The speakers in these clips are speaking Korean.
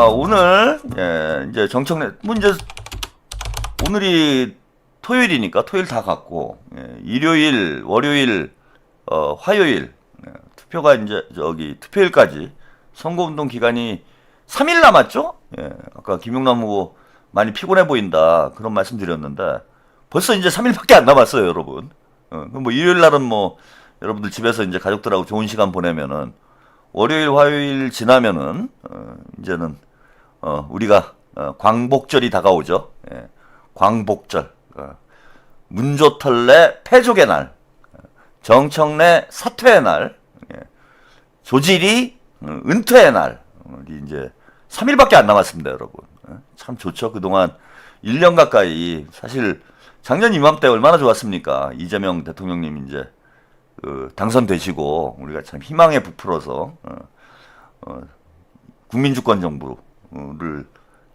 오늘 이제 정청래 이제 오늘이 토요일이니까 토요일 다 갔고 일요일, 월요일, 화요일 투표가 이제 투표일까지 선거운동 기간이 3일 남았죠? 아까 김용남 후보 많이 피곤해 보인다 그런 말씀 드렸는데 벌써 이제 3일밖에 안 남았어요, 여러분. 뭐 일요일 날은 뭐 여러분들 집에서 이제 가족들하고 좋은 시간 보내면은 월요일, 화요일 지나면은 이제는 우리가 광복절이 다가오죠. 광복절, 문조털래 패족의 날, 정청래 사퇴의 날, 조질이 은퇴의 날, 이제 3일밖에 안 남았습니다, 여러분. 참 좋죠. 그동안 1년 가까이 사실 작년 이맘때 얼마나 좋았습니까? 이재명 대통령님 이제 당선되시고 우리가 참 희망에 부풀어서 국민주권 정부를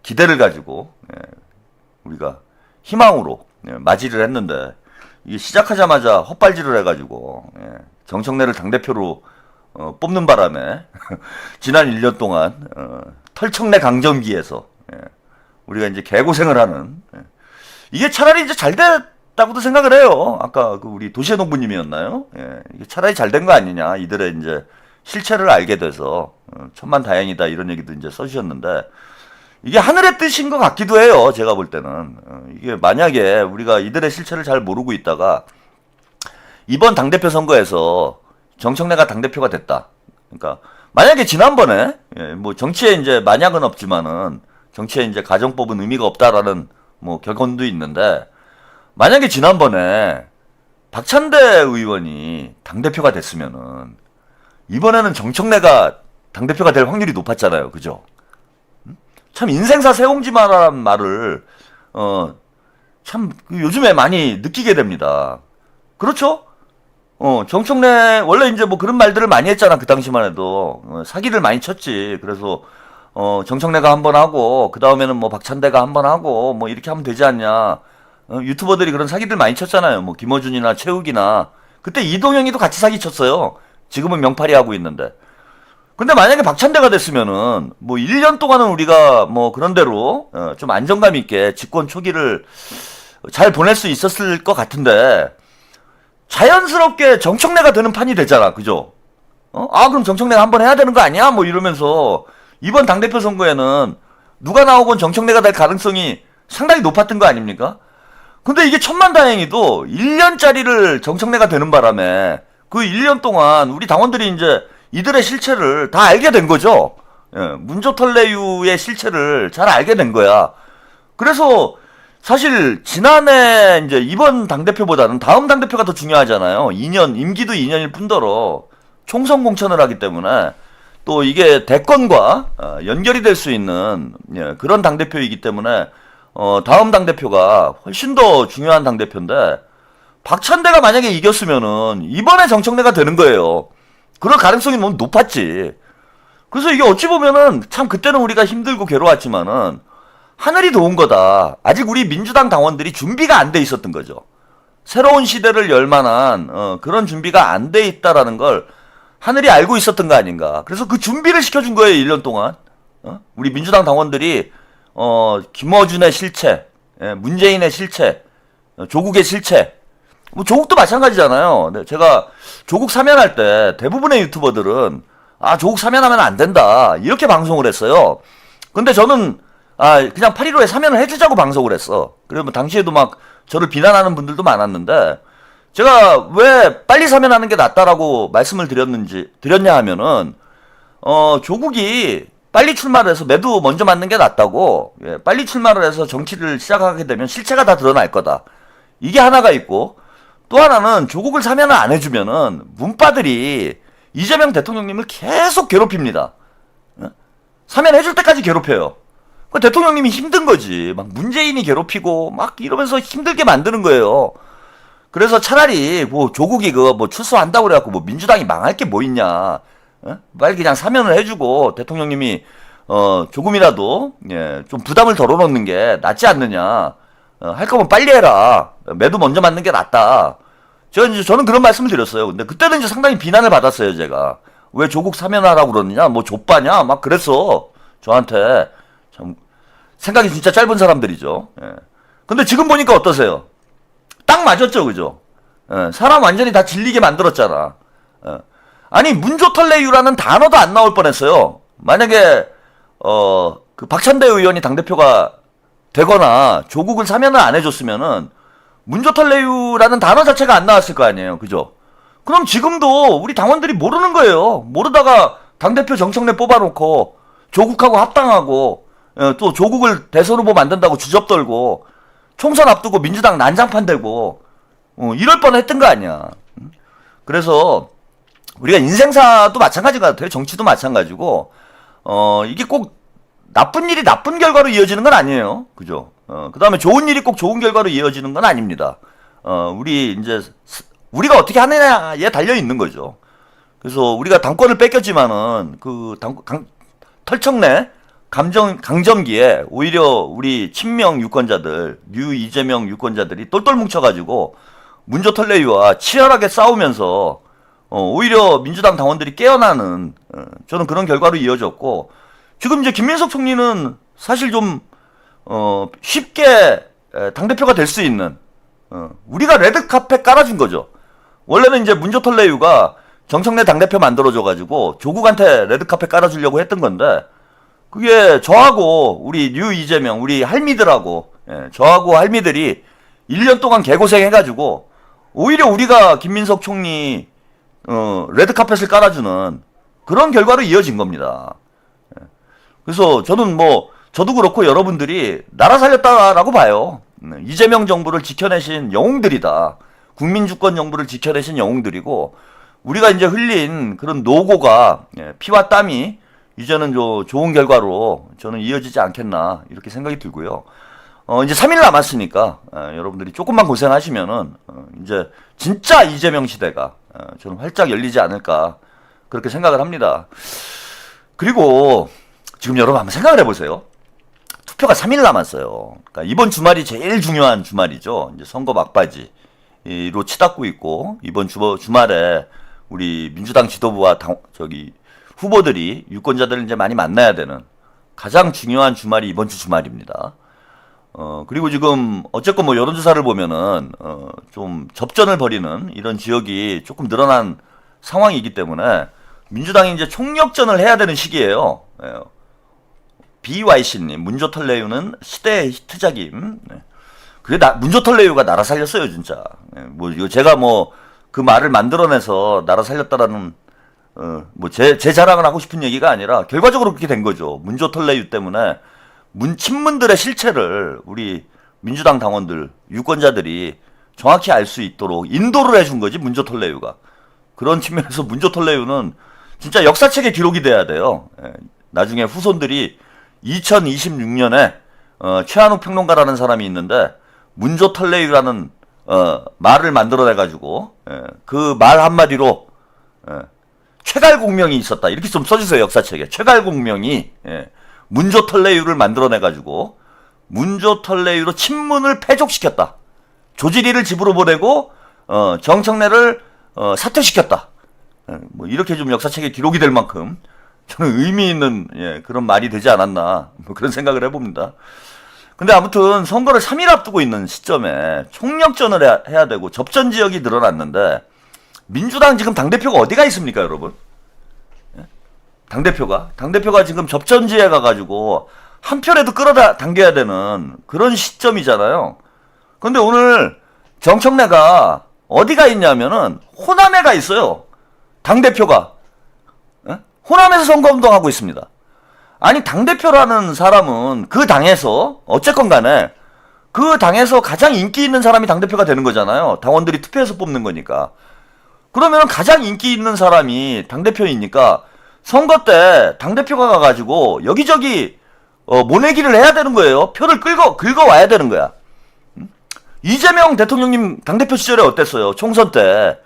기대를 가지고 우리가 희망으로 맞이를 했는데 이게 시작하자마자 헛발질을 해가지고 정청래를 당대표로 뽑는 바람에 지난 1년 동안 털청래 강점기에서 우리가 이제 개고생을 하는 이게 차라리 이제 잘 됐다고도 생각을 해요. 아까 그 우리 도시의 농부님이었나요? 이게 차라리 잘 된 거 아니냐. 이들의 이제 실체를 알게 돼서 천만다행이다 이런 얘기도 이제 써주셨는데 이게 하늘의 뜻인 것 같기도 해요. 제가 볼 때는 이게 만약에 우리가 이들의 실체를 잘 모르고 있다가 이번 당대표 선거에서 정청래가 당대표가 됐다. 그러니까 만약에 지난번에 뭐 정치에 이제 만약은 없지만은 정치에 이제 가정법은 의미가 없다라는 뭐 결론도 있는데 만약에 지난번에 박찬대 의원이 당대표가 됐으면은 이번에는 정청래가 당대표가 될 확률이 높았잖아요. 그죠? 참 인생사 세옹지마라는 말을 참 요즘에 많이 느끼게 됩니다. 그렇죠? 정청래 원래 이제 뭐 그런 말들을 많이 했잖아. 그 당시만 해도 사기를 많이 쳤지. 그래서 정청래가 한번 하고 그 다음에는 뭐 박찬대가 한번 하고 뭐 이렇게 하면 되지 않냐. 유튜버들이 그런 사기들 많이 쳤잖아요. 뭐 김어준이나 최욱이나 그때 이동영이도 같이 사기 쳤어요. 지금은 명팔이 하고 있는데. 근데 만약에 박찬대가 됐으면은 뭐 1년 동안은 우리가 뭐 그런 대로 좀 안정감 있게 집권 초기를 잘 보낼 수 있었을 것 같은데 자연스럽게 정청래가 되는 판이 되잖아. 그죠? 그럼 정청래가 한번 해야 되는 거 아니야? 뭐 이러면서 이번 당대표 선거에는 누가 나오건 정청래가 될 가능성이 상당히 높았던 거 아닙니까? 근데 이게 천만다행히도 1년짜리를 정청래가 되는 바람에 그 1년 동안 우리 당원들이 이제 이들의 실체를 다 알게 된 거죠. 문조털래유의 실체를 잘 알게 된 거야. 그래서 사실 지난해 이제 이번 당대표보다는 다음 당대표가 더 중요하잖아요. 2년, 임기도 2년일 뿐더러 총선 공천을 하기 때문에 또 이게 대권과 연결이 될 수 있는 그런 당대표이기 때문에 다음 당대표가 훨씬 더 중요한 당대표인데 박찬대가 만약에 이겼으면은 이번에 정청래가 되는 거예요. 그럴 가능성이 너무 높았지. 그래서 이게 어찌 보면은 참 그때는 우리가 힘들고 괴로웠지만은 하늘이 도운 거다. 아직 우리 민주당 당원들이 준비가 안 돼 있었던 거죠. 새로운 시대를 열 만한 그런 준비가 안 돼 있다라는 걸 하늘이 알고 있었던 거 아닌가. 그래서 그 준비를 시켜준 거예요. 1년 동안. 우리 민주당 당원들이 김어준의 실체, 문재인의 실체, 조국의 실체. 뭐 조국도 마찬가지잖아요. 제가 조국 사면할 때 대부분의 유튜버들은 조국 사면하면 안 된다 이렇게 방송을 했어요. 근데 저는 그냥 8.15에 사면을 해주자고 방송을 했어. 그리고 당시에도 막 저를 비난하는 분들도 많았는데 제가 왜 빨리 사면하는 게 낫다라고 말씀을 드렸냐 하면은 조국이 빨리 출마를 해서 매도 먼저 맞는 게 낫다고. 빨리 출마를 해서 정치를 시작하게 되면 실체가 다 드러날 거다. 이게 하나가 있고 또 하나는 조국을 사면을 안 해주면은 문파들이 이재명 대통령님을 계속 괴롭힙니다. 사면해줄 때까지 괴롭혀요. 대통령님이 힘든 거지. 막 문재인이 괴롭히고 막 이러면서 힘들게 만드는 거예요. 그래서 차라리 뭐 조국이 뭐 출소한다고 그래갖고 뭐 민주당이 망할 게 뭐 있냐. 빨리 그냥 사면을 해주고 대통령님이 조금이라도 좀 부담을 덜어놓는 게 낫지 않느냐. 할 거면 빨리 해라. 매도 먼저 맞는 게 낫다. 저는 그런 말씀을 드렸어요. 근데 그때는 이제 상당히 비난을 받았어요, 제가. 왜 조국 사면하라고 그러느냐? 뭐 족바냐? 막 그랬어. 저한테 참 생각이 진짜 짧은 사람들이죠. 예. 근데 지금 보니까 어떠세요? 딱 맞았죠, 그죠? 예. 사람 완전히 다 질리게 만들었잖아. 예. 아니 문조털레유라는 단어도 안 나올 뻔했어요. 만약에 그 박찬대 의원이 당대표가 되거나 조국을 사면을 안 해줬으면은 문조털레유라는 단어 자체가 안 나왔을 거 아니에요, 그죠? 그럼 지금도 우리 당원들이 모르는 거예요. 모르다가 당대표 정청래 뽑아놓고 조국하고 합당하고 또 조국을 대선 후보 만든다고 주접떨고 총선 앞두고 민주당 난장판 되고 이럴 뻔했던 거 아니야. 그래서 우리가 인생사도 마찬가지 같아요. 정치도 마찬가지고 이게 꼭 나쁜 일이 나쁜 결과로 이어지는 건 아니에요. 그죠? 그 다음에 좋은 일이 꼭 좋은 결과로 이어지는 건 아닙니다. 우리가 어떻게 하느냐에 달려 있는 거죠. 그래서 우리가 당권을 뺏겼지만은 털청내 강점기에 오히려 우리 친명 유권자들, 뉴 이재명 유권자들이 똘똘 뭉쳐가지고 문조털레유와 치열하게 싸우면서 오히려 민주당 당원들이 깨어나는 저는 그런 결과로 이어졌고 지금 이제 김민석 총리는 사실 좀 쉽게 당대표가 될 수 있는 우리가 레드카펫 깔아준 거죠. 원래는 이제 문조털레유가 정청래 당대표 만들어줘가지고 조국한테 레드카펫 깔아주려고 했던 건데 그게 저하고 우리 뉴 이재명 우리 할미들하고 저하고 할미들이 1년 동안 개고생 해가지고 오히려 우리가 김민석 총리 레드카펫을 깔아주는 그런 결과로 이어진 겁니다. 그래서 저는 저도 그렇고 여러분들이 나라 살렸다라고 봐요. 이재명 정부를 지켜내신 영웅들이다. 국민주권 정부를 지켜내신 영웅들이고 우리가 이제 흘린 그런 노고가 피와 땀이 이제는 좋은 결과로 저는 이어지지 않겠나 이렇게 생각이 들고요. 이제 3일 남았으니까 여러분들이 조금만 고생하시면은 이제 진짜 이재명 시대가 저는 활짝 열리지 않을까 그렇게 생각을 합니다. 그리고 지금 여러분 한번 생각을 해보세요. 투표가 3일 남았어요. 그러니까 이번 주말이 제일 중요한 주말이죠. 이제 선거 막바지로 치닫고 있고 이번 주말에 우리 민주당 지도부와 후보들이 유권자들을 이제 많이 만나야 되는 가장 중요한 주말이 이번 주 주말입니다. 그리고 지금 어쨌건 여론조사를 보면은 좀 접전을 벌이는 이런 지역이 조금 늘어난 상황이기 때문에 민주당이 이제 총력전을 해야 되는 시기예요. BYC님, 문조털레유는 시대의 히트작임. 그게 문조털레유가 나라 살렸어요, 진짜. 제가 그 말을 만들어내서 나라 살렸다라는, 제 자랑을 하고 싶은 얘기가 아니라, 결과적으로 그렇게 된 거죠. 문조털레유 때문에, 친문들의 실체를 우리 민주당 당원들, 유권자들이 정확히 알 수 있도록 인도를 해준 거지, 문조털레유가. 그런 측면에서 문조털레유는 진짜 역사책에 기록이 돼야 돼요. 나중에 후손들이 2026년에 최한욱 평론가라는 사람이 있는데 문조털레유라는 말을 만들어내가지고 그 말 한마디로 최갈공명이 있었다 이렇게 좀 써주세요. 역사책에 최갈공명이 문조털레유를 만들어내가지고 문조털레유로 친문을 패족시켰다. 조지리를 집으로 보내고 정청래를 사퇴시켰다. 이렇게 좀 역사책에 기록이 될 만큼 저는 의미 있는 그런 말이 되지 않았나 그런 생각을 해봅니다. 근데 아무튼 선거를 3일 앞두고 있는 시점에 총력전을 해야 되고 접전 지역이 늘어났는데 민주당 지금 당대표가 어디가 있습니까, 여러분? 당대표가 지금 접전지에 가가지고 한 표라도 끌어당겨야 되는 그런 시점이잖아요. 근데 오늘 정청래가 어디가 있냐면은 호남에 가 있어요. 당대표가. 호남에서 선거운동하고 있습니다. 아니 당대표라는 사람은 그 당에서 어쨌건 간에 그 당에서 가장 인기 있는 사람이 당대표가 되는 거잖아요. 당원들이 투표해서 뽑는 거니까. 그러면 가장 인기 있는 사람이 당대표이니까 선거 때 당대표가 가가지고 여기저기 모내기를 해야 되는 거예요. 표를 긁어와야 되는 거야. 이재명 대통령님 당대표 시절에 어땠어요? 총선 때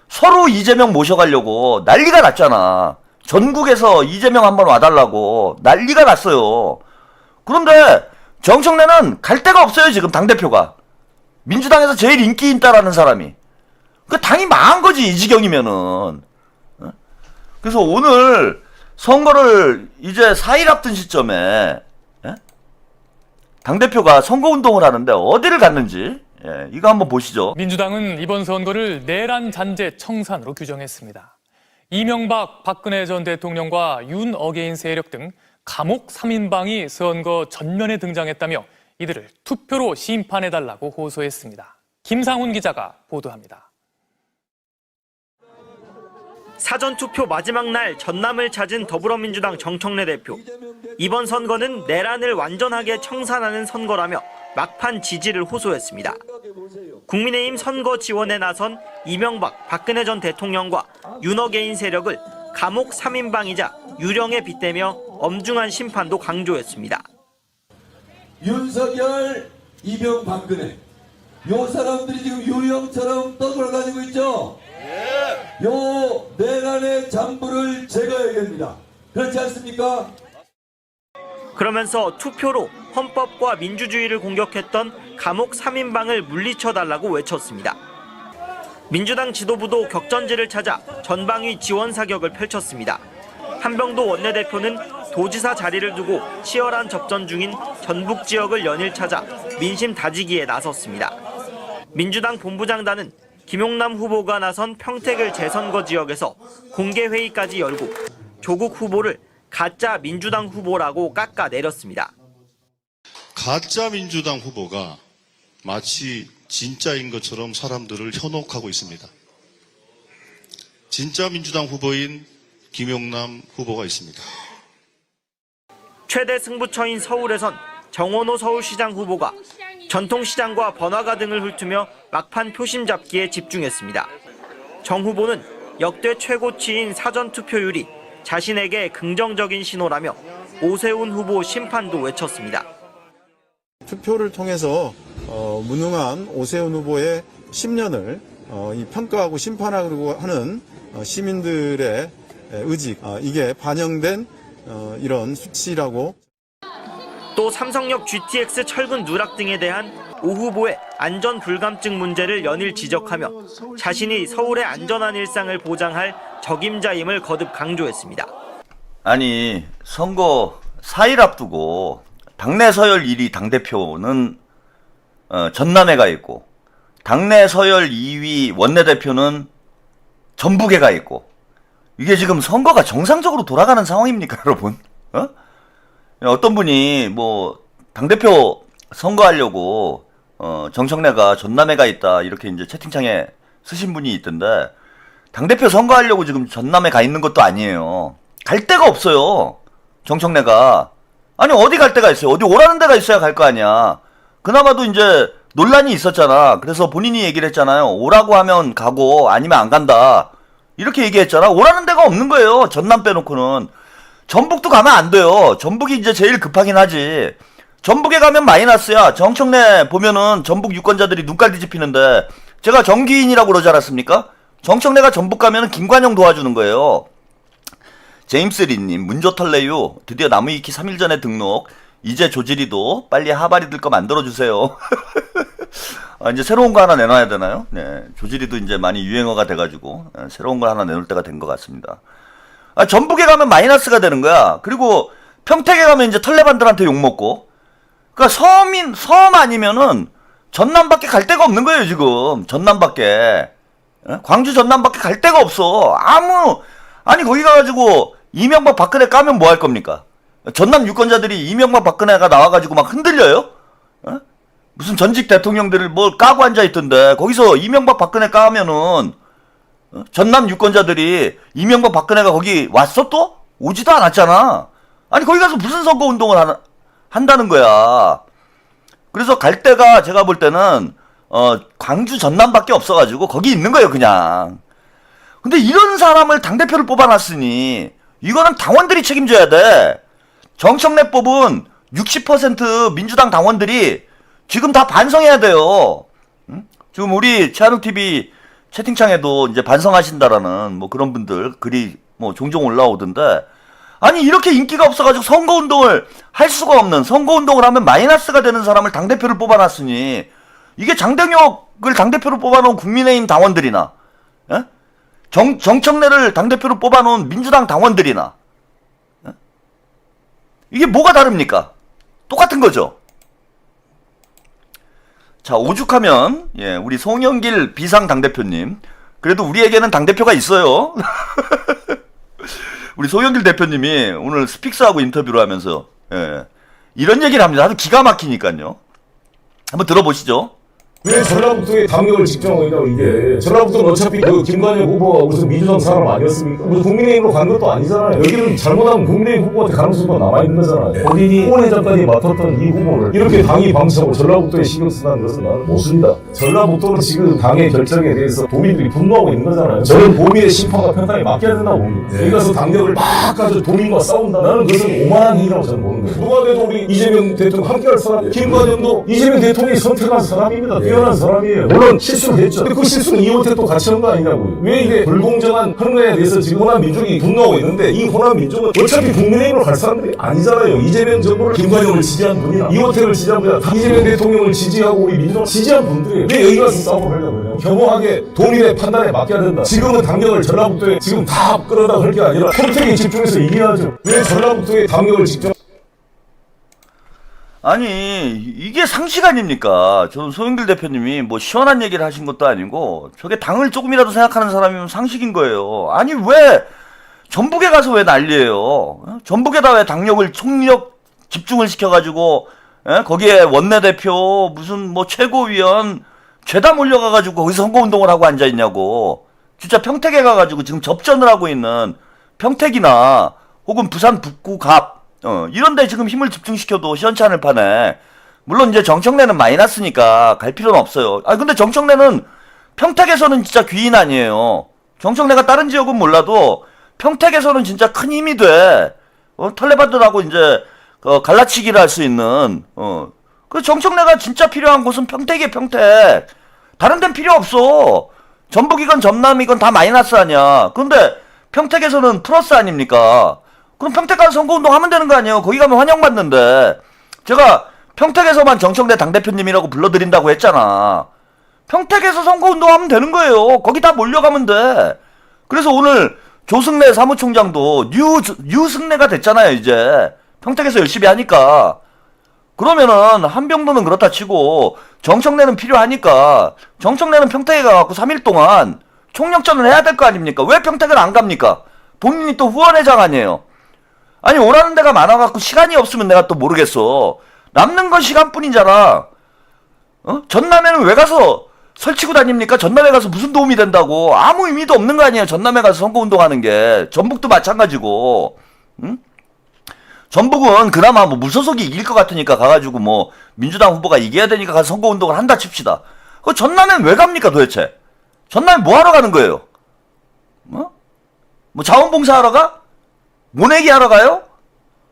서로 이재명 모셔가려고 난리가 났잖아. 전국에서 이재명 한번 와달라고 난리가 났어요. 그런데 정청래는 갈 데가 없어요. 지금 당대표가. 민주당에서 제일 인기 있다라는 사람이. 그 당이 망한 거지 이 지경이면은. 그래서 오늘 선거를 이제 4일 앞둔 시점에 예? 당대표가 선거운동을 하는데 어디를 갔는지 예, 이거 한번 보시죠. 민주당은 이번 선거를 내란 잔재 청산으로 규정했습니다. 이명박, 박근혜 전 대통령과 윤 어게인 세력 등 감옥 3인방이 선거 전면에 등장했다며 이들을 투표로 심판해달라고 호소했습니다. 김상훈 기자가 보도합니다. 사전투표 마지막 날 전남을 찾은 더불어민주당 정청래 대표. 이번 선거는 내란을 완전하게 청산하는 선거라며 막판 지지를 호소했습니다. 국민의힘 선거 지원에 나선 이명박, 박근혜 전 대통령과 윤어게인 세력을 감옥 3인방이자 유령에 빗대며 엄중한 심판도 강조했습니다. 윤석열, 이명, 박근혜 요 사람들이 지금 유령처럼 떠돌아다니고 있죠? 요 내란의 잠부를 제거해야 됩니다. 그렇지 않습니까? 그러면서 투표로 헌법과 민주주의를 공격했던 감옥 3인방을 물리쳐달라고 외쳤습니다. 민주당 지도부도 격전지를 찾아 전방위 지원 사격을 펼쳤습니다. 한병도 원내대표는 도지사 자리를 두고 치열한 접전 중인 전북 지역을 연일 찾아 민심 다지기에 나섰습니다. 민주당 본부장단은 김용남 후보가 나선 평택을 재선거 지역에서 공개회의까지 열고 조국 후보를 가짜 민주당 후보라고 깎아내렸습니다. 가짜 민주당 후보가 마치 진짜인 것처럼 사람들을 현혹하고 있습니다. 진짜 민주당 후보인 김용남 후보가 있습니다. 최대 승부처인 서울에선 정원호 서울시장 후보가 전통시장과 번화가 등을 훑으며 막판 표심 잡기에 집중했습니다. 정 후보는 역대 최고치인 사전투표율이 자신에게 긍정적인 신호라며 오세훈 후보 심판도 외쳤습니다. 투표를 통해서 무능한 오세훈 후보의 10년을 평가하고 심판하려고 하는 시민들의 의지, 이게 반영된 이런 수치라고. 또 삼성역 GTX 철근 누락 등에 대한 오 후보의 안전 불감증 문제를 연일 지적하며 자신이 서울의 안전한 일상을 보장할 적임자임을 거듭 강조했습니다. 아니 선거 4일 앞두고 당내 서열 1위 당대표는 전남에 가 있고 당내 서열 2위 원내대표는 전북에 가 있고 이게 지금 선거가 정상적으로 돌아가는 상황입니까 여러분? 어떤 분이 뭐 당대표 선거하려고 정청래가 전남에 가 있다 이렇게 이제 채팅창에 쓰신 분이 있던데 당대표 선거하려고 지금 전남에 가 있는 것도 아니에요. 갈 데가 없어요. 정청래가. 아니 어디 갈 데가 있어요. 어디 오라는 데가 있어야 갈 거 아니야. 그나마도 이제 논란이 있었잖아. 그래서 본인이 얘기를 했잖아요. 오라고 하면 가고 아니면 안 간다. 이렇게 얘기했잖아. 오라는 데가 없는 거예요. 전남 빼놓고는. 전북도 가면 안 돼요. 전북이 이제 제일 급하긴 하지. 전북에 가면 마이너스야. 정청래 보면은 전북 유권자들이 눈깔 뒤집히는데 제가 정기인이라고 그러지 않았습니까? 정청래가 전북 가면은 김관영 도와주는 거예요. 제임스리님, 문조털레유 드디어 나무위키 3일 전에 등록. 이제 조지리도 빨리 하바리 들 거 만들어주세요. 이제 새로운 거 하나 내놔야 되나요? 네, 조지리도 이제 많이 유행어가 돼가지고 새로운 거 하나 내놓을 때가 된 것 같습니다. 전북에 가면 마이너스가 되는 거야. 그리고 평택에 가면 이제 털레반들한테 욕먹고. 그러니까 섬 아니면은 전남밖에 갈 데가 없는 거예요, 지금. 전남밖에. 광주 전남밖에 갈 데가 없어. 아니, 거기 가가지고 이명박 박근혜 까면 뭐 할 겁니까? 전남 유권자들이 이명박 박근혜가 나와가지고 막 흔들려요? 무슨 전직 대통령들을 뭘 까고 앉아있던데, 거기서 이명박 박근혜 까면은, 전남 유권자들이 이명박 박근혜가 거기 왔어 또? 오지도 않았잖아. 아니 거기 가서 무슨 선거운동을 한다는 거야. 그래서 갈 데가 제가 볼 때는 광주 전남밖에 없어가지고 거기 있는 거예요 그냥. 근데 이런 사람을 당대표를 뽑아놨으니 이거는 당원들이 책임져야 돼. 정청래 뽑은 60% 민주당 당원들이 지금 다 반성해야 돼요. 지금 우리 최한욱TV 채팅창에도 이제 반성하신다라는 뭐 그런 분들 글이 뭐 종종 올라오던데, 아니 이렇게 인기가 없어가지고 선거운동을 할 수가 없는, 선거운동을 하면 마이너스가 되는 사람을 당대표를 뽑아놨으니 이게 장대혁을 당대표로 뽑아놓은 국민의힘 당원들이나 정청래를 당대표로 뽑아놓은 민주당 당원들이나 이게 뭐가 다릅니까? 똑같은 거죠. 자, 오죽하면 우리 송영길 비상 당대표님, 그래도 우리에게는 당대표가 있어요. 우리 송영길 대표님이 오늘 스픽스하고 인터뷰를 하면서 이런 얘기를 합니다. 아주 기가 막히니까요. 한번 들어보시죠. 왜 전라북도에 당력을 집중하냐고. 이게 전라북도는 어차피 그 김관영 후보가 무슨 민주당 사람 아니었습니까? 무슨 국민의힘으로 간 것도 아니잖아요. 여기는 잘못하면 국민의힘 후보한테 가는 수가 남아있는 거잖아요. 본인이 후원회장까지 맡았던 이 후보를 이렇게 당이 방치하고 전라북도에 신경 쓰다는 것은 나는 못 씁니다. 전라북도는 지금 당의 결정에 대해서 도민들이 분노하고 있는 거잖아요. 저는 도민의 심판과 평가에 맡겨야 된다고 봅니다. 여기 가서 당력을 막 가지고 도민과 싸운다. 나는 그것은 오만한 일이라고 저는 보는 거예요. 누가 돼도 우리 이재명 대통령 함께할 사람, 김관영도 이재명 대통령이 선택한 사람입니다. 뛰어난 사람이에요. 물론 실수를 했죠. 근데 그 실수는 이원택 또 같이 한 거 아니냐고요. 왜 이게 불공정한 흥행에 대해서 지금 호남 민족이 분노하고 있는데, 이 호남 민족은 어차피 국민의힘으로 갈 사람들이 아니잖아요. 이재명 정부를 김관영을 지지한 분이나 이원택을 지지한 분이나 이재명 대통령을 지지하고 우리 민주당을 지지한 분들이 왜 여기 가서 싸움을 하려고 해요? 겸허하게 도민의 판단에 맡겨야 된다. 지금은 당력을 전라북도에 지금 다 끌어다 할 게 아니라 선택에 집중해서 이겨야죠. 왜 전라북도에 당력을 집중? 아니, 이게 상식 아닙니까? 저는 송영길 대표님이 뭐 시원한 얘기를 하신 것도 아니고, 저게 당을 조금이라도 생각하는 사람이면 상식인 거예요. 아니, 왜 전북에 가서 왜 난리예요? 전북에다 왜 당력을 총력 집중을 시켜가지고, 거기에 원내대표 무슨 뭐 최고위원 죄다 몰려가가지고 거기서 선거운동을 하고 앉아있냐고. 진짜 평택에 가가지고 지금 접전을 하고 있는 평택이나 혹은 부산 북구 갑 이런데 지금 힘을 집중시켜도 시원치 않을 판에, 물론 이제 정청래는 마이너스니까 갈 필요는 없어요. 아 근데 정청래는 평택에서는 진짜 귀인 아니에요. 정청래가 다른 지역은 몰라도 평택에서는 진짜 큰 힘이 돼. 탈레반들하고 이제 갈라치기를 할 수 있는. 그 정청래가 진짜 필요한 곳은 평택이에요. 평택. 다른 데는 필요 없어. 전북이건 전남이건 다 마이너스 아니야. 근데 평택에서는 플러스 아닙니까? 그럼 평택 가서 선거운동 하면 되는 거 아니에요? 거기 가면 환영받는데. 제가 평택에서만 정청래 당대표님이라고 불러드린다고 했잖아. 평택에서 선거운동 하면 되는 거예요. 거기 다 몰려가면 돼. 그래서 오늘 조승래 사무총장도 뉴승래가 됐잖아요, 이제. 평택에서 열심히 하니까. 그러면은 한병도는 그렇다 치고 정청래는 필요하니까 정청래는 평택에 가갖고 3일 동안 총력전을 해야 될 거 아닙니까? 왜 평택을 안 갑니까? 본인이 또 후원회장 아니에요. 아니 오라는 데가 많아갖고 시간이 없으면 내가 또 모르겠어. 남는 건 시간뿐이잖아. 전남에는 왜 가서 설치고 다닙니까? 전남에 가서 무슨 도움이 된다고. 아무 의미도 없는 거 아니에요. 전남에 가서 선거운동하는 게. 전북도 마찬가지고. 응? 전북은 그나마 뭐 무소속이 이길 것 같으니까 가가지고 뭐 민주당 후보가 이겨야 되니까 가서 선거운동을 한다 칩시다. 그 전남엔 왜 갑니까 도대체? 전남에 뭐 하러 가는 거예요? 뭐 자원봉사하러 가? 모내기 하러 가요?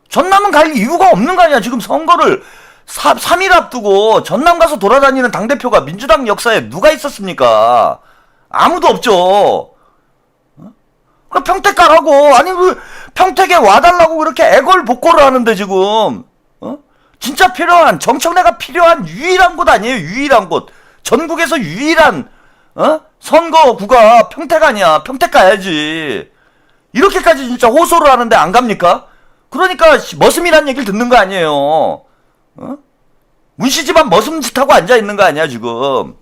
전남은 갈 이유가 없는 거 아니야. 지금 선거를 3일 앞두고 전남 가서 돌아다니는 당대표가 민주당 역사에 누가 있었습니까? 아무도 없죠. 그럼 평택 가라고. 아니 그 평택에 와달라고 그렇게 애걸복걸을 하는데 지금 진짜 필요한, 정청래가 필요한 유일한 곳 아니에요. 유일한 곳. 전국에서 유일한 선거구가 평택 아니야. 평택 가야지. 이렇게까지 진짜 호소를 하는데 안 갑니까? 그러니까 머슴이란 얘기를 듣는 거 아니에요. 문씨 집안 머슴 짓하고 앉아있는 거 아니야 지금.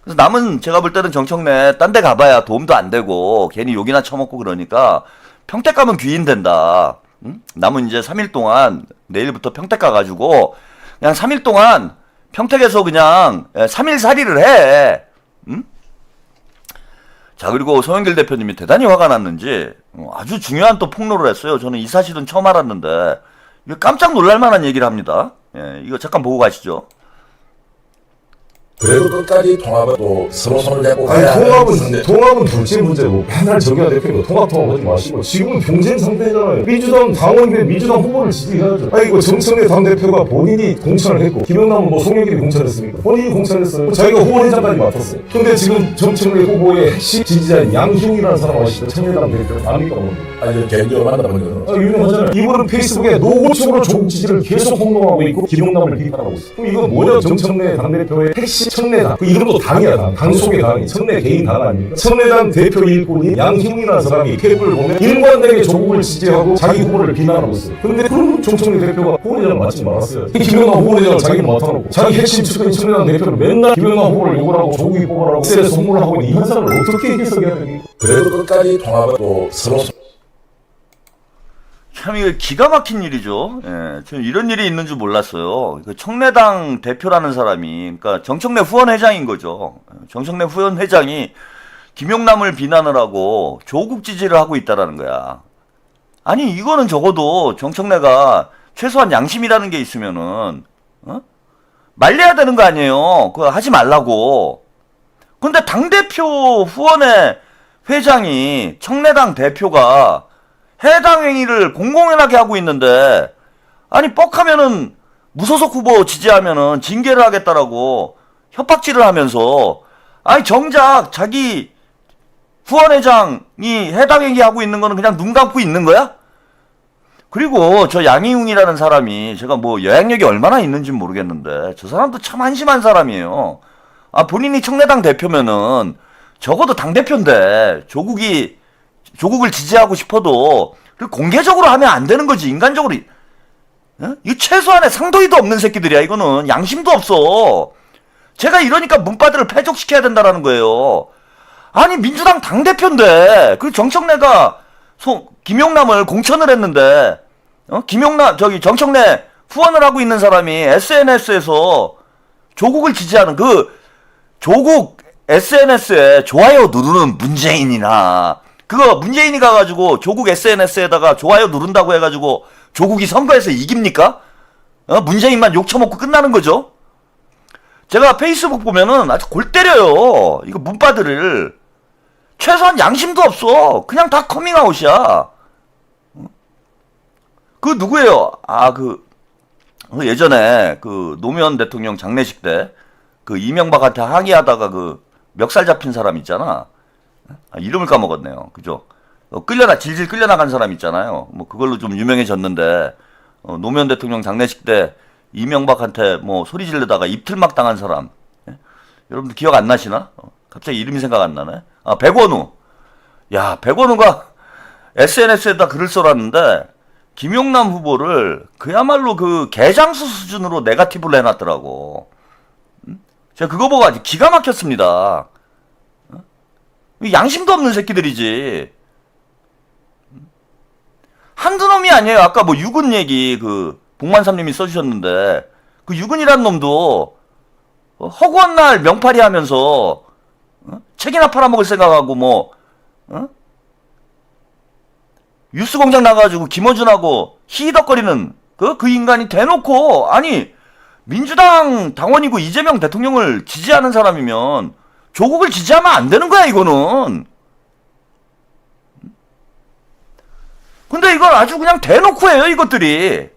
그래서 남은 제가 볼 때는 정청래 딴 데 가봐야 도움도 안 되고 괜히 욕이나 처먹고 그러니까 평택 가면 귀인 된다. 응? 남은 이제 3일 동안 내일부터 평택 가가지고 그냥 3일 동안 평택에서 그냥 3일 살이를 해. 응? 자, 그리고 송영길 대표님이 대단히 화가 났는지 아주 중요한 또 폭로를 했어요. 저는 이 사실은 처음 알았는데 이거 깜짝 놀랄 만한 얘기를 합니다. 이거 잠깐 보고 가시죠. 그래도 끝까지 통합은 또 서로 손을 잡고 아니 가야 하는데 통합은 둘째 문제고 맨날 정의가 대표가 통합하지 마시고 지금은 경쟁 상태잖아요. 민주당 당원인데 민주당 후보를 지지해야죠. 아니 이거 정청래 당대표가 본인이 공천을 했고 김영남은 뭐 송영길이 공천했습니까? 본인이 공천했어요. 자기가 후보회장까지 맡았어요. 근데 지금 정청래 후보의 핵심 지지자인 양희웅이라는 사람 아시죠? 청래당 대표 아닙니까? 아니 개인적으로 만나본 적은 유명하잖아요. 이분은 페이스북에 노골적으로 조국 지지를 계속 홍보하고 있고 김영남을 비판하고 있어요. 그럼 이건 뭐냐? 정청래 당대표의 핵심 청래당. 그 이름도 당이야, 당. 당 속의 당이. 청래 개인 당 아닙니까? 청래당 대표 일꾼이 양희웅이라는 사람이 테이블을 보면 일관되게 조국을 지지하고 자기 후보를 비난하고 있어요. 근데 그런 정청래 대표가 후보대장을 맡지 말았어요. 김영남 후보대장을 자기는 맡아놓고 자기 핵심 측근 청래당 대표를 맨날 김영남 후보를 욕을 하고 조국이 뽑아라고 셀에 선물을 하고 있는 이 현상을 어떻게 해석해야 됩니까? 그래도 끝까지 통합은 또 서로 참 이거 기가 막힌 일이죠. 예, 저는 이런 일이 있는 줄 몰랐어요. 그 청래당 대표라는 사람이, 그러니까 정청래 후원 회장인 거죠. 정청래 후원 회장이 김용남을 비난을 하고 조국 지지를 하고 있다라는 거야. 아니 이거는 적어도 정청래가 최소한 양심이라는 게 있으면은 말려야 되는 거 아니에요. 그거 하지 말라고. 근데 당대표 후원회 회장이 청래당 대표가 해당 행위를 공공연하게 하고 있는데, 아니 뻑하면은 무소속 후보 지지하면은 징계를 하겠다라고 협박질을 하면서, 아니 정작 자기 후원회장이 해당 행위 하고 있는 거는 그냥 눈 감고 있는 거야? 그리고 저 양희웅이라는 사람이, 제가 뭐 영향력이 얼마나 있는지 모르겠는데 저 사람도 참 한심한 사람이에요. 아, 본인이 청래당 대표면은 적어도 당대표인데 조국을 지지하고 싶어도 공개적으로 하면 안 되는 거지. 인간적으로. 이거 최소한의 상도이도 없는 새끼들이야. 이거는 양심도 없어. 제가 이러니까 문바들을 패족시켜야 된다라는 거예요. 아니 민주당 당대표인데 그 정청래가 김용남을 공천을 했는데 정청래 후원을 하고 있는 사람이 SNS에서 조국을 지지하는 그 조국 SNS에 좋아요 누르는 문재인이나, 그거 문재인이 가가지고 조국 SNS에다가 좋아요 누른다고 해가지고 조국이 선거에서 이깁니까? 문재인만 욕 처먹고 끝나는 거죠. 제가 페이스북 보면은 아주 골 때려요. 이거 문바들을. 최소한 양심도 없어. 그냥 다 커밍아웃이야. 그 누구예요? 아, 예전에 그 노무현 대통령 장례식 때 그 이명박한테 항의하다가 그 멱살 잡힌 사람 있잖아. 아, 이름을 까먹었네요. 그죠? 질질 끌려나간 사람 있잖아요. 뭐 그걸로 좀 유명해졌는데, 노무현 대통령 장례식 때 이명박한테 뭐 소리 지르다가 입틀막 당한 사람. 예? 여러분들 기억 안 나시나? 갑자기 이름이 생각 안 나네. 아, 백원우. 야, 백원우가 SNS에다 글을 써놨는데 김용남 후보를 그야말로 그 개장수 수준으로 네거티브를 해놨더라고. 제가 그거 보고 아주 기가 막혔습니다. 양심도 없는 새끼들이지. 한두 놈이 아니에요. 아까 뭐 유근 얘기 그 복만삼님이 써주셨는데, 그 유근이란 놈도 허구한 날 명팔이 하면서 책이나 팔아먹을 생각하고 뭐 뉴스공장 나가가지고 김어준하고 히덕거리는 그 인간이 대놓고, 아니 민주당 당원이고 이재명 대통령을 지지하는 사람이면 조국을 지지하면 안 되는 거야 이거는. 근데 이걸 아주 그냥 대놓고 해요 이것들이.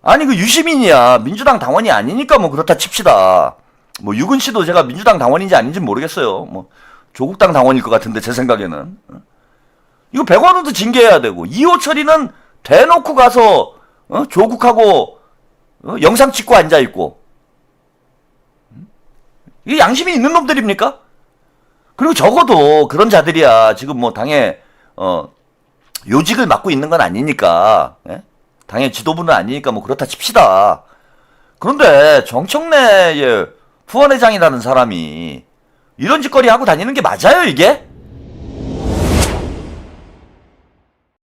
아니 그 유시민이야 민주당 당원이 아니니까 뭐 그렇다 칩시다. 뭐 유근 씨도 제가 민주당 당원인지 아닌지 모르겠어요. 뭐 조국당 당원일 것 같은데 제 생각에는. 이거 백원우도 징계해야 되고, 이호철이는 대놓고 가서 조국하고 영상 찍고 앉아있고. 이게 양심이 있는 놈들입니까? 그리고 적어도 그런 자들이야 지금 뭐 당의 요직을 맡고 있는 건 아니니까, 예? 당의 지도부는 아니니까 뭐 그렇다 칩시다. 그런데 정청래의 후원회장이라는 사람이 이런 짓거리 하고 다니는 게 맞아요 이게?